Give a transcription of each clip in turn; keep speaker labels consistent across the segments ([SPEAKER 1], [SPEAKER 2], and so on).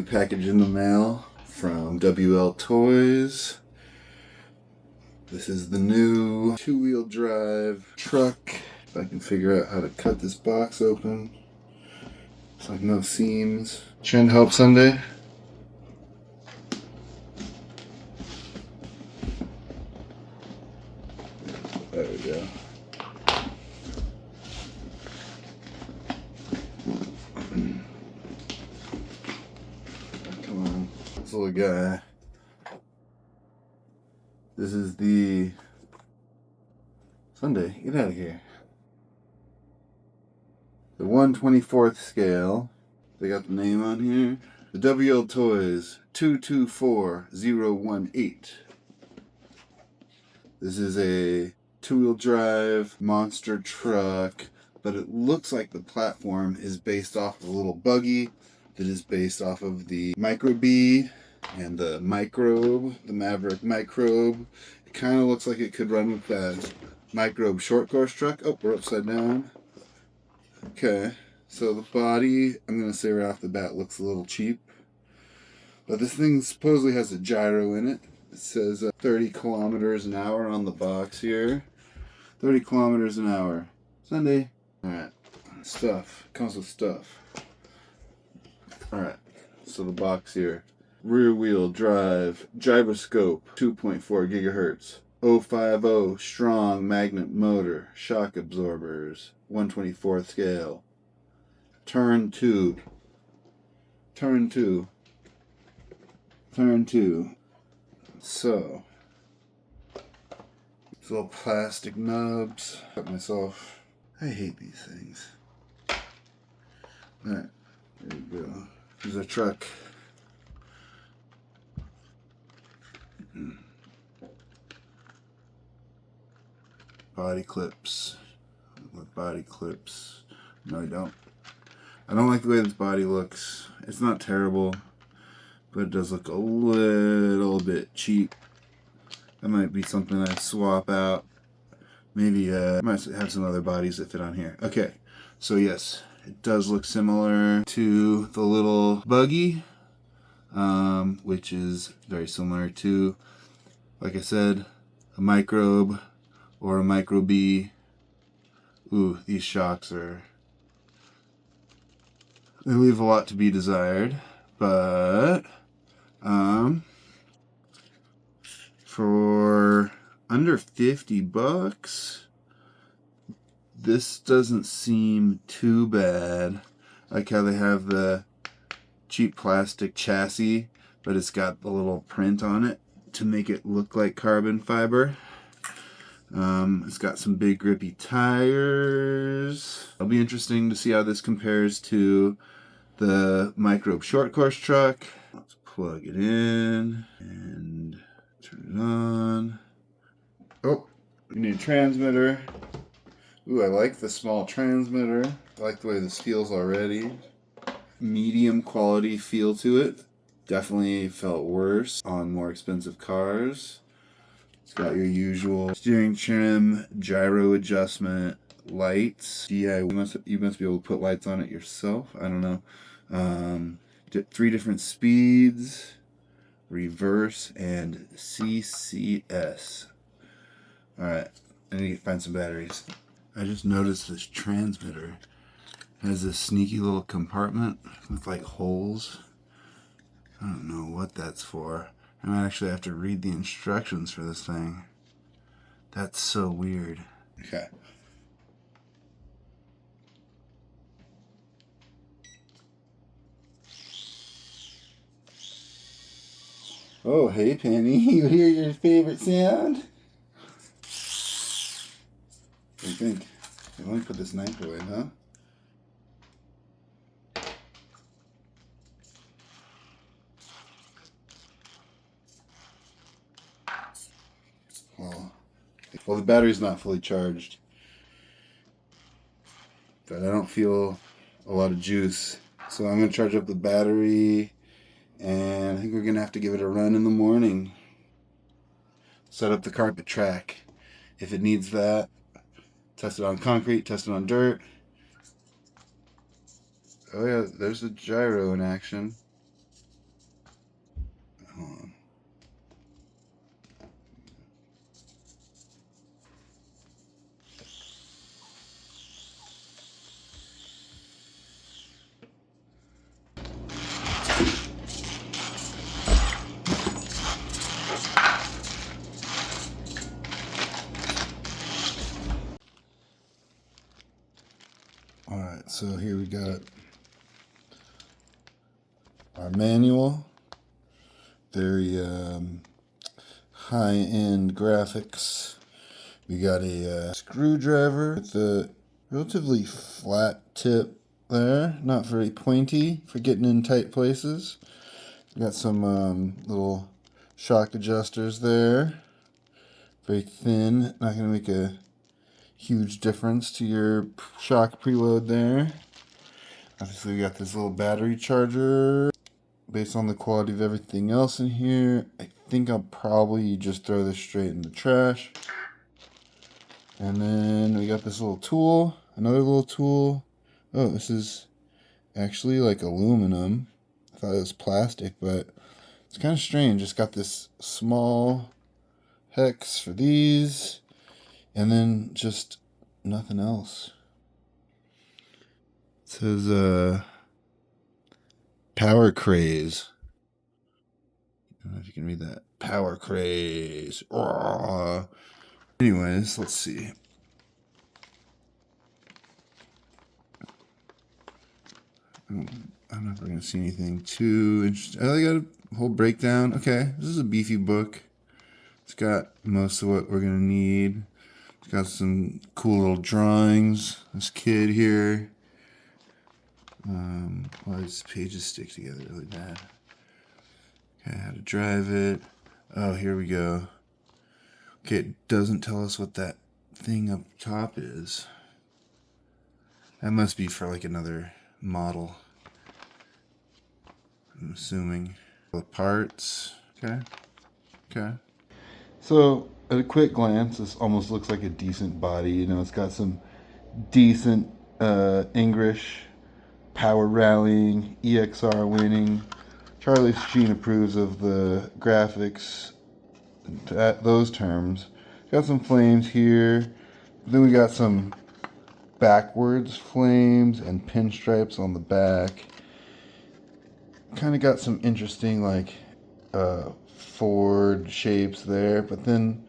[SPEAKER 1] package in the mail from WLtoys. This is the new two-wheel drive truck. If I can figure out how to cut this box open. It's like no seams. Trend help Sunday. There we go. Come on, this little guy. This is the Sunday. Get out of here. The 1/24th scale. They got the name on here. The WLtoys 224018. This is a two-wheel drive monster truck, but it looks like the platform is based off of a little buggy that is based off of the Micro-B and the Microbe, the Maverick Microbe. It kind of looks like it could run with that Microbe short course truck. Oh, we're upside down. Okay, so the body, I'm going to say right off the bat, looks a little cheap. But this thing supposedly has a gyro in it. It says 30 kilometers an hour on the box here. 30 kilometers an hour. Sunday. Alright, stuff. Comes with stuff. Alright, so the box here. Rear wheel drive, gyroscope, 2.4 gigahertz. 050 strong magnet motor, shock absorbers, 1/24th scale. Turn 2. Turn 2. Turn 2. So, these little plastic nubs. Cut myself. I hate these things. Alright, there you go. Here's a truck. Body clips. With body clips. No, I don't. I don't like the way this body looks. It's not terrible, but it does look a little bit cheap. That might be something I swap out. Maybe I might have some other bodies that fit on here. Okay, so yes, it does look similar to the little buggy, which is very similar to, like I said, a Microbe or a Micro-B. Ooh, these shocks are... they leave a lot to be desired, but for under 50 bucks, this doesn't seem too bad. Like how they have the cheap plastic chassis, but it's got the little print on it to make it look like carbon fiber. It's got some big grippy tires. It'll be interesting to see how this compares to the Microbe short course truck. Let's plug it in and turn it on. Oh, we need a transmitter. Ooh, I like the small transmitter. I like the way this feels already. Medium quality feel to it. Definitely felt worse on more expensive cars. It's got your usual steering trim, gyro adjustment, lights. Yeah, you must be able to put lights on it yourself. I don't know. 3 different speeds, reverse, and CCS. Alright, I need to find some batteries. I just noticed this transmitter has this sneaky little compartment with like holes. I don't know what that's for. I might actually have to read the instructions for this thing. That's so weird. Okay. Oh, hey Penny, you hear your favorite sound? What do you think? Let me put this knife away, huh? Well, the battery's not fully charged, but I don't feel a lot of juice. So I'm going to charge up the battery, and I think we're going to have to give it a run in the morning. Set up the carpet track if it needs that. Test it on concrete, test it on dirt. Oh yeah, there's the gyro in action. So here we got our manual. Very high-end graphics. We got a screwdriver with a relatively flat tip there, not very pointy for getting in tight places. We got some little shock adjusters there. Very thin, not going to make a huge difference to your shock preload there. Obviously we got this little battery charger. Based on the quality of everything else in here, I think I'll probably just throw this straight in the trash. And then we got this little tool, another little tool. Oh, this is actually like aluminum. I thought it was plastic, but it's kind of strange. It's got this small hex for these, and then just nothing else. It says power craze. I don't know if you can read that. Power craze. Anyways, let's see. I'm not going to see anything too interesting. I got a whole breakdown. Okay, this is a beefy book. It's got most of what we're going to need. It's got some cool little drawings. This kid here. Why these pages stick together really bad? Okay, how to drive it. Oh, here we go. Okay, it doesn't tell us what that thing up top is. That must be for like another model, I'm assuming. The parts. Okay. Okay. So at a quick glance, this almost looks like a decent body. You know, it's got some decent English, power rallying, EXR winning. Charlie Sheen approves of the graphics at those terms. Got some flames here. Then we got some backwards flames and pinstripes on the back. Kind of got some interesting like Ford shapes there, but then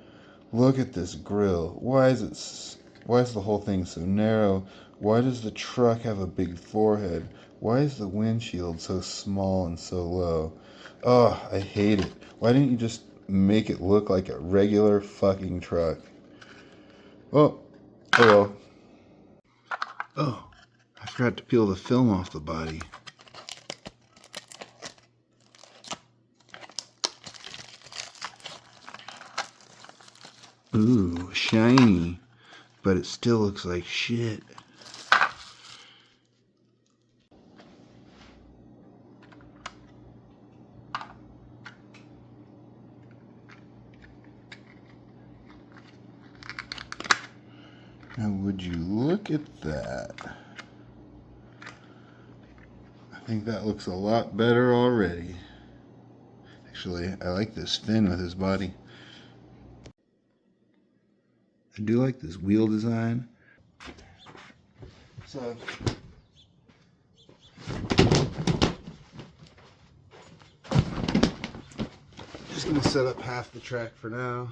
[SPEAKER 1] look at this grill. Why is the whole thing so narrow? Why does the truck have a big forehead? Why is the windshield so small and so low? Oh, I hate it. Why didn't you just make it look like a regular fucking truck? Oh, oh well. Oh, I forgot to peel the film off the body. Ooh, shiny, but it still looks like shit. Now, would you look at that? I think that looks a lot better already. Actually, I like this fin with his body. I do like this wheel design. So, just gonna set up half the track for now.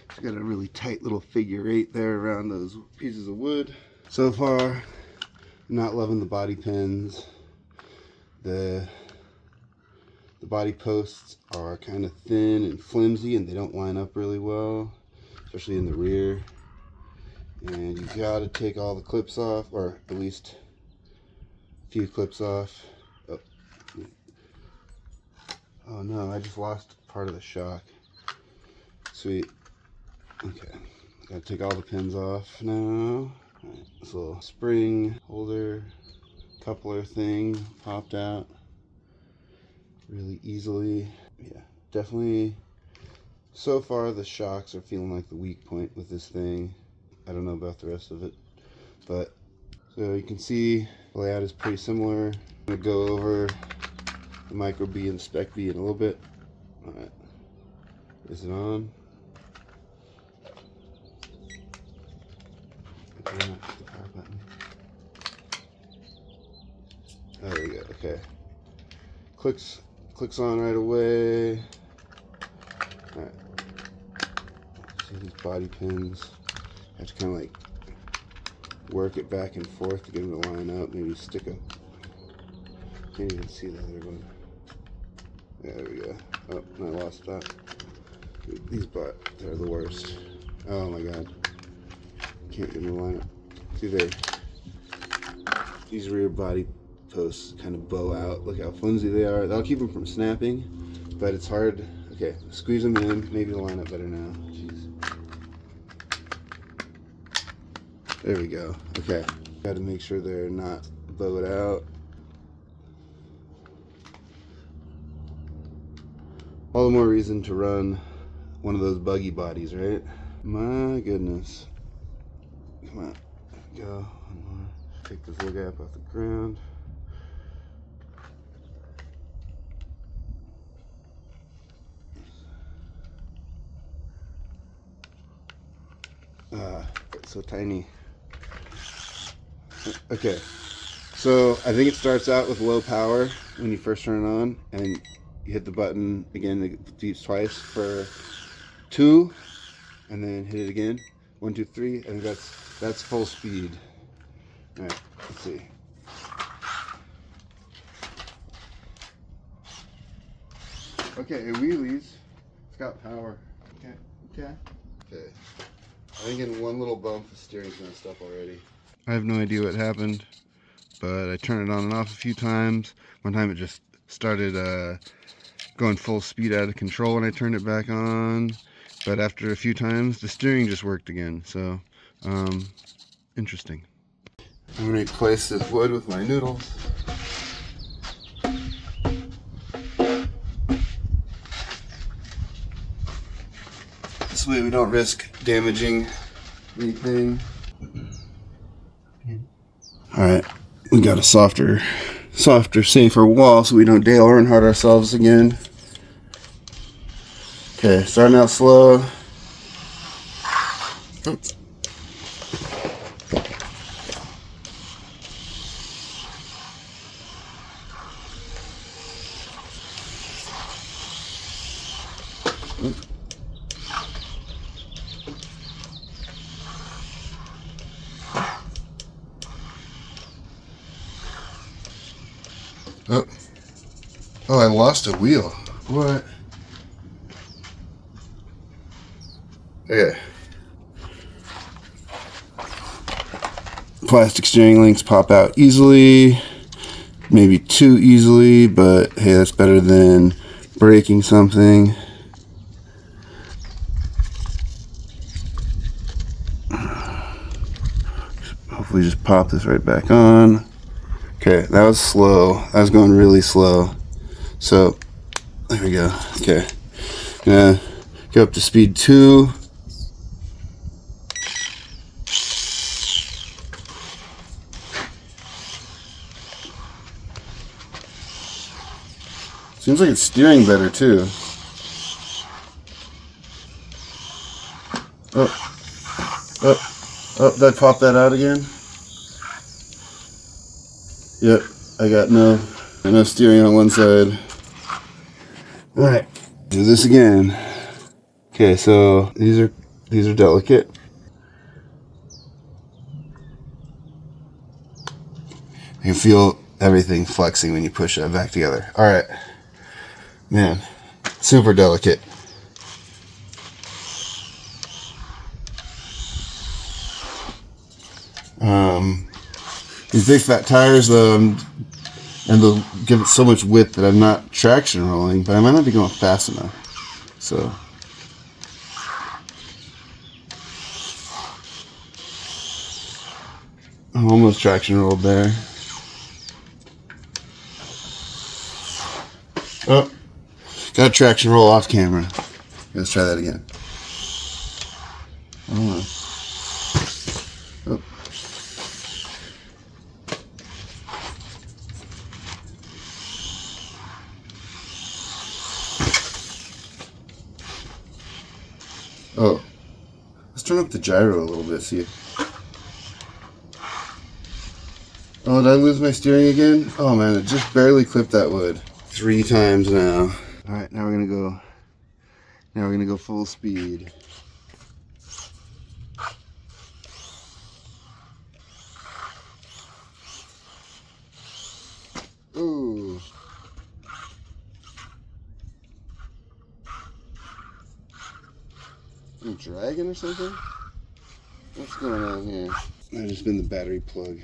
[SPEAKER 1] It's got a really tight little figure eight there around those pieces of wood. So far, I'm not loving the body pins. The body posts are kind of thin and flimsy and they don't line up really well, especially in the rear. And you've got to take all the clips off, or at least a few clips off. Oh no, I just lost part of the shock. Sweet. Okay, gotta take all the pins off now. Right, this little spring holder coupler thing popped out really easily. Yeah, definitely. So far the shocks are feeling like the weak point with this thing. I don't know about the rest of it, but so you can see the layout is pretty similar. I'm gonna go over the micro B and the spec B in a little bit. All right, is it on? Okay, the power button. Okay. Clicks on right away. Alright. See these body pins. I have to kind of like work it back and forth to get them to line up. Maybe stick a. Can't even see the other one. Yeah, there we go. Oh, I lost that. These they're the worst. Oh my god. Can't get them to line up. See there. These rear body posts kind of bow out. Look how flimsy they are. That'll keep them from snapping, but it's hard. Okay, squeeze them in. Maybe they'll line up better now. Jeez. There we go. Okay. Got to make sure they're not bowed out. All the more reason to run one of those buggy bodies, right? My goodness. Come on. There we go. One more. Take this little gap off the ground. It's so tiny. Okay. So I think it starts out with low power when you first turn it on, and you hit the button again, it beeps twice for 2, and then hit it again. 1, 2, 3, and that's full speed. All right, let's see. Okay, it wheelies. It's got power. Okay. I think in one little bump the steering's messed up already. I have no idea what happened, but I turned it on and off a few times. One time it just started going full speed out of control when I turned it back on. But after a few times, the steering just worked again. So, interesting. I'm going to replace this wood with my noodles. This way we don't risk damaging anything. Alright, we got a softer, safer wall so we don't Dale Earnhardt ourselves again. Okay, starting out slow. Oh, I lost a wheel. What? Okay. Plastic steering links pop out easily. Maybe too easily, but hey, that's better than breaking something. Hopefully just pop this right back on. Okay, that was slow. That was going really slow. So, there we go. Okay. Gonna go up to speed 2. Seems like it's steering better too. Oh, did I pop that out again? Yep, I got no steering on one side. Alright, do this again. Okay, so these are delicate. You can feel everything flexing when you push it back together. Alright. Man, super delicate. These big fat tires, though, and they'll give it so much width that I'm not traction rolling, but I might not be going fast enough. So. I'm almost traction rolled there. Oh, got traction roll off camera. Let's try that again. Oh. Oh, let's turn up the gyro a little bit, see. Oh, did I lose my steering again? Oh man, it just barely clipped that wood. 3 times now. Alright, now we're gonna go full speed. Ooh. I'm dragging or something? What's going on here? Might have been the battery plug.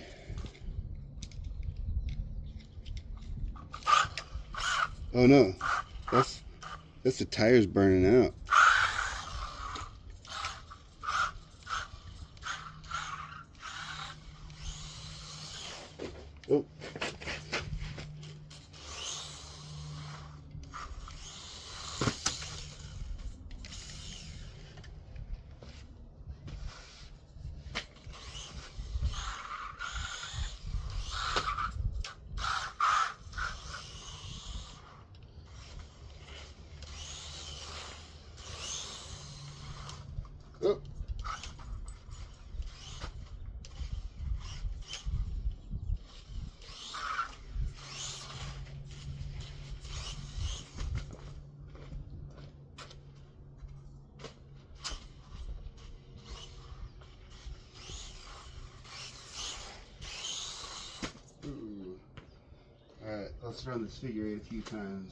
[SPEAKER 1] Oh no, that's the tires burning out. Oh. Oh. Alright, let's run this figure 8 a few times.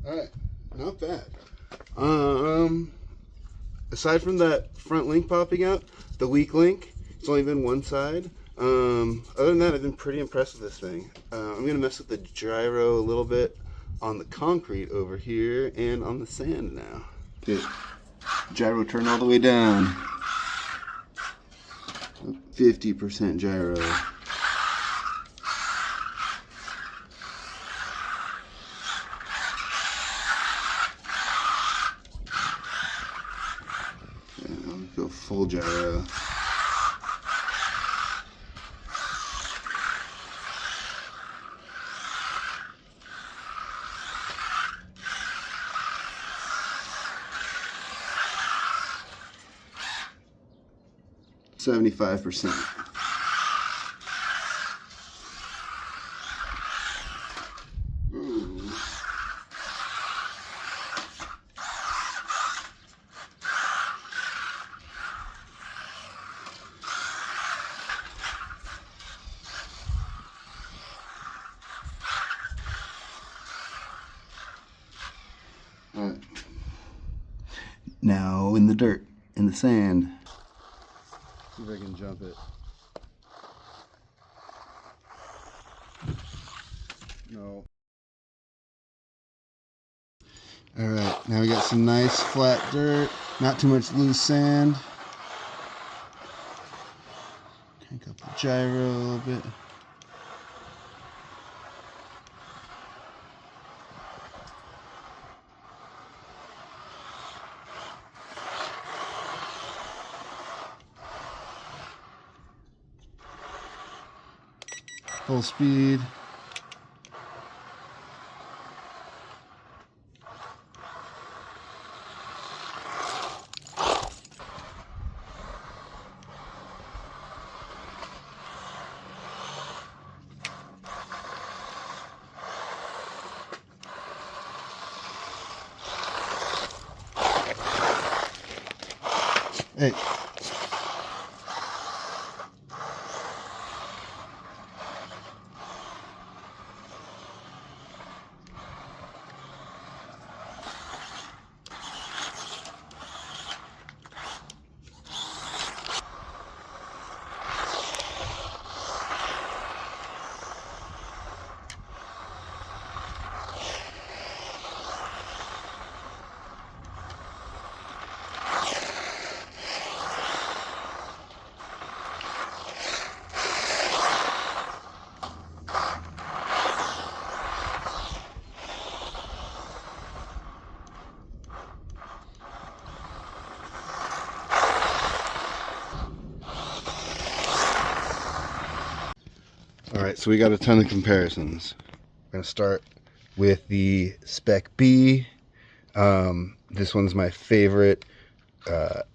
[SPEAKER 1] Alright, not bad. Aside from that front link popping out, the weak link, it's only been one side. Other than that, I've been pretty impressed with this thing. I'm gonna mess with the gyro a little bit on the concrete over here and on the sand now. Okay, gyro turn all the way down. 50% gyro. Go full gyro. $75%. Alright. Now in the dirt, in the sand. See if I can jump it. No. Alright, now we got some nice flat dirt, not too much loose sand. Crank up the gyro a little bit. Full speed. Hey. So we got a ton of comparisons. We're gonna start with the speck-b. This one's my favorite.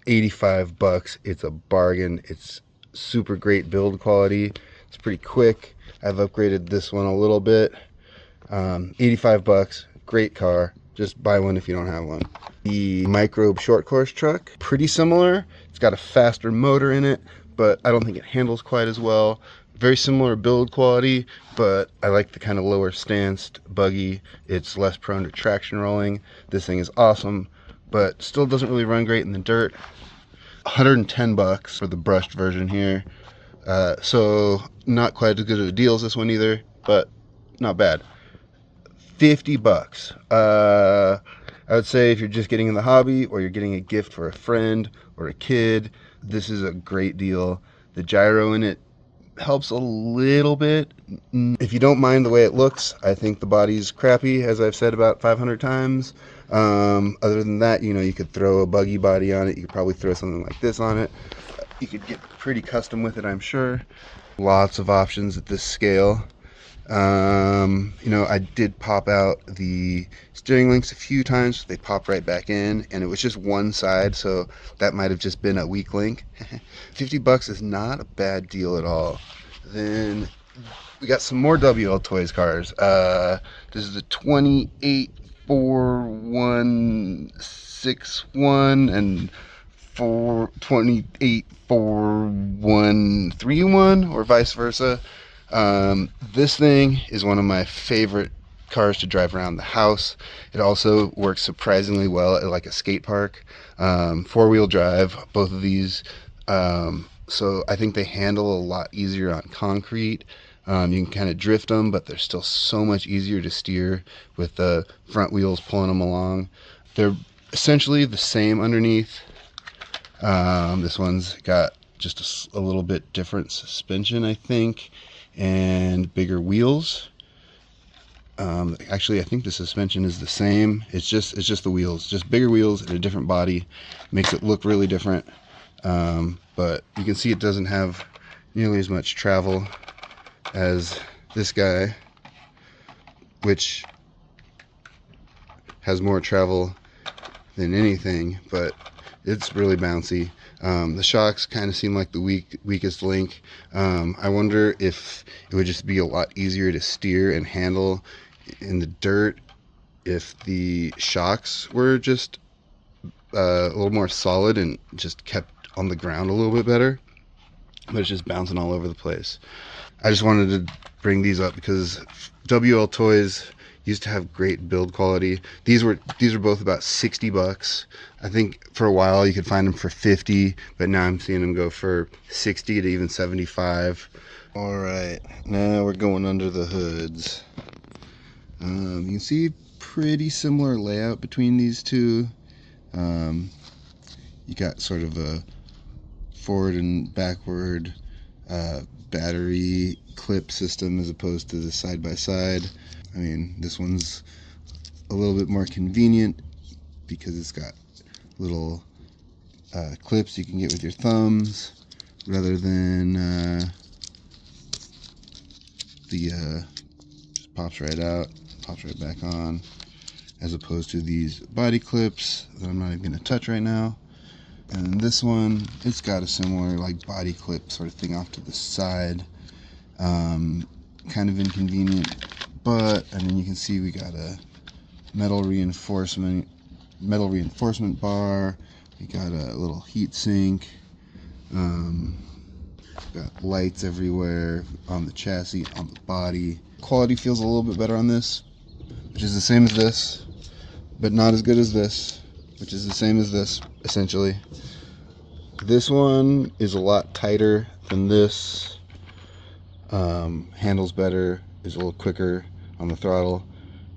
[SPEAKER 1] 85 bucks. It's a bargain. It's super great build quality. It's pretty quick. I've upgraded this one a little bit. 85 bucks. Great car. Just buy one if you don't have one. The microbe short course truck, pretty similar. It's got a faster motor in it, but I don't think it handles quite as well. Very similar build quality, but I like the kind of lower stanced buggy. It's less prone to traction rolling. This thing is awesome, but still doesn't really run great in the dirt. 110 bucks for the brushed version here. So not quite as good of a deal as this one either, but not bad. 50 bucks. I would say if you're just getting in the hobby or you're getting a gift for a friend or a kid, this is a great deal. The gyro in it helps a little bit. If you don't mind the way it looks, I think the body's crappy, as I've said about 500 times. Other than that, you know, you could throw a buggy body on it. You could probably throw something like this on it. You could get pretty custom with it, I'm sure. Lots of options at this scale. You know, I did pop out the steering links a few times. They popped right back in, and it was just one side, so that might have just been a weak link. 50 bucks is not a bad deal at all. Then we got some more WLtoys cars. This is a 284161 and 284131, or vice versa. This thing is one of my favorite cars to drive around the house. It also works surprisingly well at like a skate park. 4-wheel drive, both of these. So I think they handle a lot easier on concrete. You can kind of drift them, but they're still so much easier to steer with the front wheels pulling them along. They're essentially the same underneath. This one's got just a little bit different suspension, I think, and bigger wheels. Actually, I think the suspension is the same. It's just the wheels, just bigger wheels and a different body. Makes it look really different. But you can see it doesn't have nearly as much travel as this guy, which has more travel than anything, but it's really bouncy. The shocks kind of seem like the weakest link. I wonder if it would just be a lot easier to steer and handle in the dirt if the shocks were just a little more solid and just kept on the ground a little bit better, but it's just bouncing all over the place. I just wanted to bring these up because WLtoys used to have great build quality. These were both about 60 bucks. I think for a while you could find them for 50, but now I'm seeing them go for 60 to even 75. All right, now we're going under the hoods. You can see pretty similar layout between these two. You got sort of a forward and backward battery clip system as opposed to the side-by-side. I mean, this one's a little bit more convenient because it's got little clips you can get with your thumbs rather than just pops right out, pops right back on, as opposed to these body clips that I'm not even going to touch right now. And this one, it's got a similar like body clip sort of thing off to the side. Kind of inconvenient, but and then you can see we got a metal reinforcement bar. We got a little heat sink. Got lights everywhere on the chassis, on the body. Quality feels a little bit better on this, which is the same as this, but not as good as this, which is the same as this, essentially. This one is a lot tighter than this. Handles better, is a little quicker on the throttle.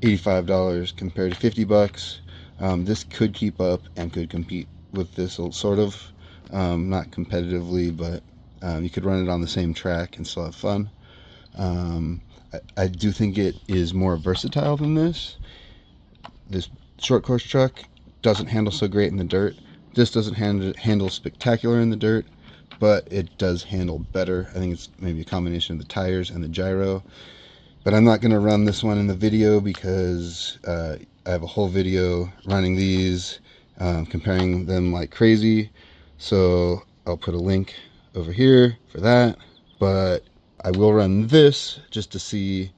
[SPEAKER 1] $85 compared to 50 bucks. This could keep up and could compete with this sort of, not competitively, but you could run it on the same track and still have fun. I do think it is more versatile than this. This short course truck doesn't handle so great in the dirt. This doesn't handle spectacular in the dirt,
[SPEAKER 2] but it does handle better. I think it's maybe a combination of the tires and the gyro. But I'm not going to run this one in the video because I have a whole video running these, comparing them like crazy. So I'll put a link over here for that. But I will run this just to see,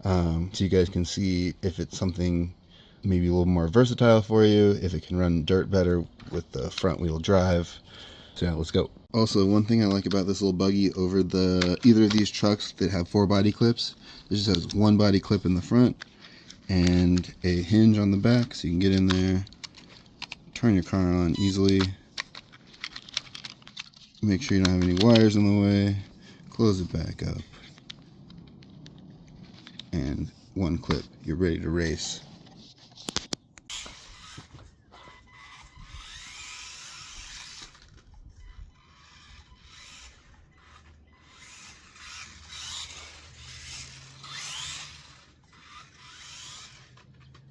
[SPEAKER 2] so you guys can see if it's something maybe a little more versatile for you, if it can run dirt better with the front wheel drive. So yeah, let's go. Also, one thing I like about this little buggy over either of these trucks that have 4 body clips, this just has 1 body clip in the front and a hinge on the back, so you can get in there, turn your car on easily, make sure you don't have any wires in the way, close it back up, and 1 clip, you're ready to race.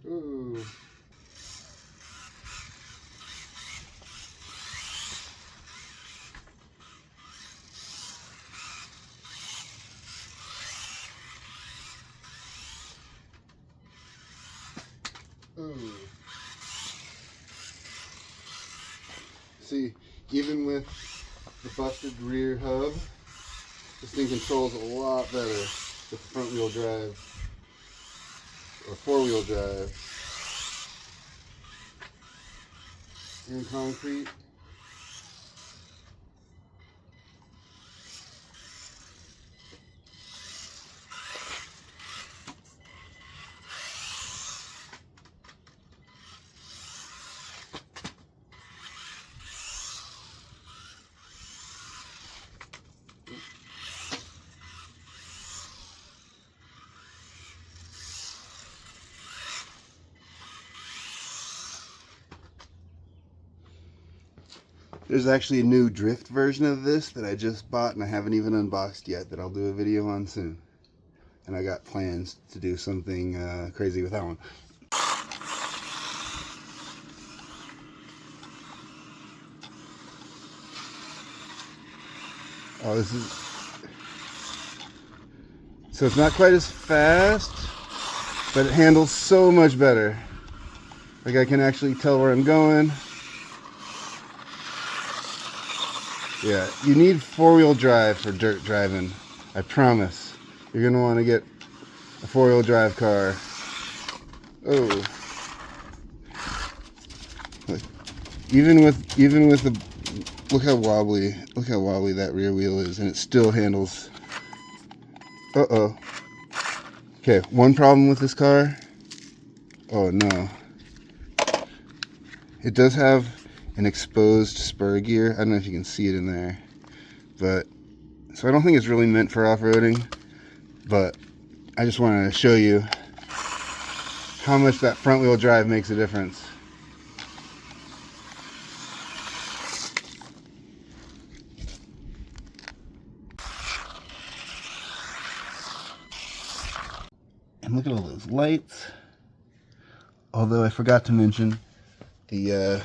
[SPEAKER 2] Ooh. Ooh. See, even with the busted rear hub, this thing controls a lot better with the front wheel drive or 4-wheel drive. In concrete. There's actually a new drift version of this that I just bought and I haven't even unboxed yet that I'll do a video on soon. And I got plans to do something crazy with that one. Oh, this is... So it's not quite as fast, but it handles so much better. Like I can actually tell where I'm going. Yeah, you need 4-wheel drive for dirt driving. I promise. You're gonna want to get a 4-wheel drive car. Oh, look, even with the look how wobbly that rear wheel is, and it still handles. Uh-oh. Okay, one problem with this car. Oh no. It does have an exposed spur gear. I don't know if you can see it in there, but so I don't think it's really meant for off-roading, but I just wanted to show you how much that front wheel drive makes a difference. And look at all those lights. Although I forgot to mention, the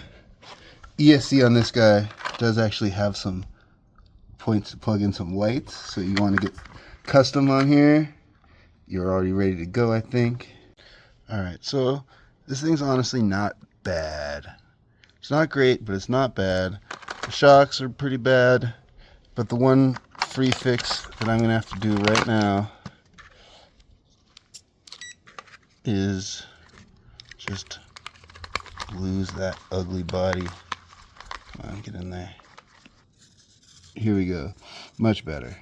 [SPEAKER 2] ESC on this guy does actually have some points to plug in some lights, so you want to get custom on here. You're already ready to go, I think. Alright, so this thing's honestly not bad. It's not great, but it's not bad. The shocks are pretty bad, but the one free fix that I'm going to have to do right now is just lose that ugly body. Come on, get in there. Here we go. Much better.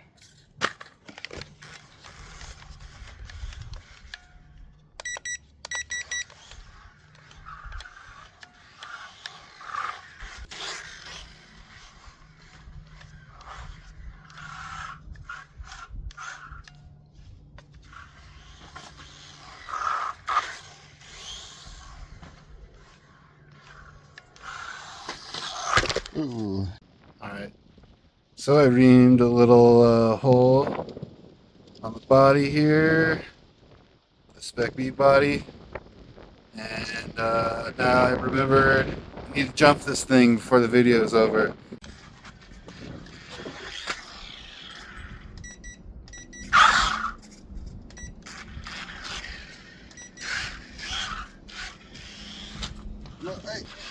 [SPEAKER 2] Ooh. Alright, so I reamed a little hole on the body here, the speck-b body, and now I remember I need to jump this thing before the video is over. Hey.